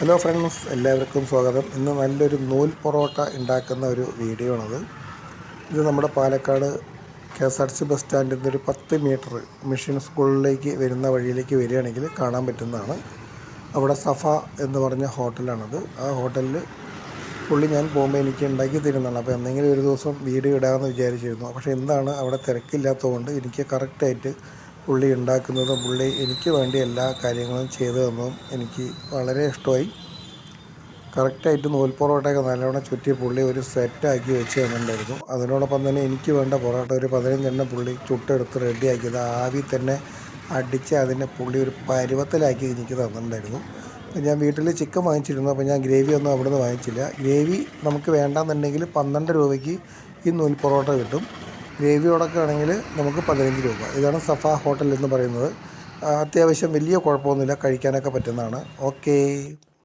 Hello friends, എല്ലാവർക്കും സ്വാഗതം. ഇന്ന് നല്ലൊരു നൂൽ പൊറോട്ട ഉണ്ടാക്കുന്ന ഒരു വീഡിയോ ആണത്. ഇത് നമ്മുടെ പാലക്കാട് KSRTC ബസ് സ്റ്റാൻഡിൽ നിന്നൊരു 10 മീറ്റർ മിഷൻ സ്കൂളിലേക്ക് വരുന്ന വഴിയിലേക്ക് വരികയാണെങ്കിൽ കാണാൻ പറ്റുന്നതാണ്. അവിടെ സഫ എന്ന് പറഞ്ഞ ഹോട്ടലാണത്. ആ ഹോട്ടലിൽ പുള്ളി ഞാൻ പോകുമ്പോൾ എനിക്ക് ഉണ്ടാക്കി തരുന്നതാണ്. അപ്പോൾ എന്തെങ്കിലും ഒരു ദിവസം വീഡിയോ ഇടാമെന്ന് വിചാരിച്ചിരുന്നു. പക്ഷേ എന്താണ് അവിടെ തിരക്കില്ലാത്തതുകൊണ്ട് എനിക്ക് കറക്റ്റായിട്ട് പുള്ളി ഉണ്ടാക്കുന്നതും പുള്ളി എനിക്ക് വേണ്ടി എല്ലാ കാര്യങ്ങളും ചെയ്തു തന്നതും എനിക്ക് വളരെ ഇഷ്ടമായി. കറക്റ്റായിട്ട് നൂൽ പൊറോട്ടയൊക്കെ നല്ലവണ്ണം ചുറ്റി പുള്ളി ഒരു സെറ്റാക്കി വെച്ച് തന്നിട്ടുണ്ടായിരുന്നു. അതിനോടൊപ്പം തന്നെ എനിക്ക് വേണ്ട പൊറോട്ട ഒരു 15 പുള്ളി ചുട്ടെടുത്ത് റെഡിയാക്കിയത് ആവി തന്നെ അടിച്ച് അതിനെ പുള്ളി ഒരു പരുവത്തിലാക്കി എനിക്ക് തന്നിട്ടുണ്ടായിരുന്നു. ഞാൻ വീട്ടിൽ ചിക്കൻ വാങ്ങിച്ചിരുന്നു. അപ്പോൾ ഞാൻ ഗ്രേവി ഒന്നും അവിടെ നിന്ന് വാങ്ങിച്ചില്ല. ഗ്രേവി നമുക്ക് വേണ്ടാന്നുണ്ടെങ്കിൽ 12 രൂപയ്ക്ക് ഈ നൂൽ പൊറോട്ട കിട്ടും. ഗ്രേവിയോടൊക്കെ ആണെങ്കിൽ നമുക്ക് 15 രൂപ. ഇതാണ് സഫ ഹോട്ടൽ എന്ന് പറയുന്നത്. അത്യാവശ്യം വലിയ കുഴപ്പമൊന്നുമില്ല, കഴിക്കാനൊക്കെ പറ്റുന്നതാണ്. ഓക്കേ.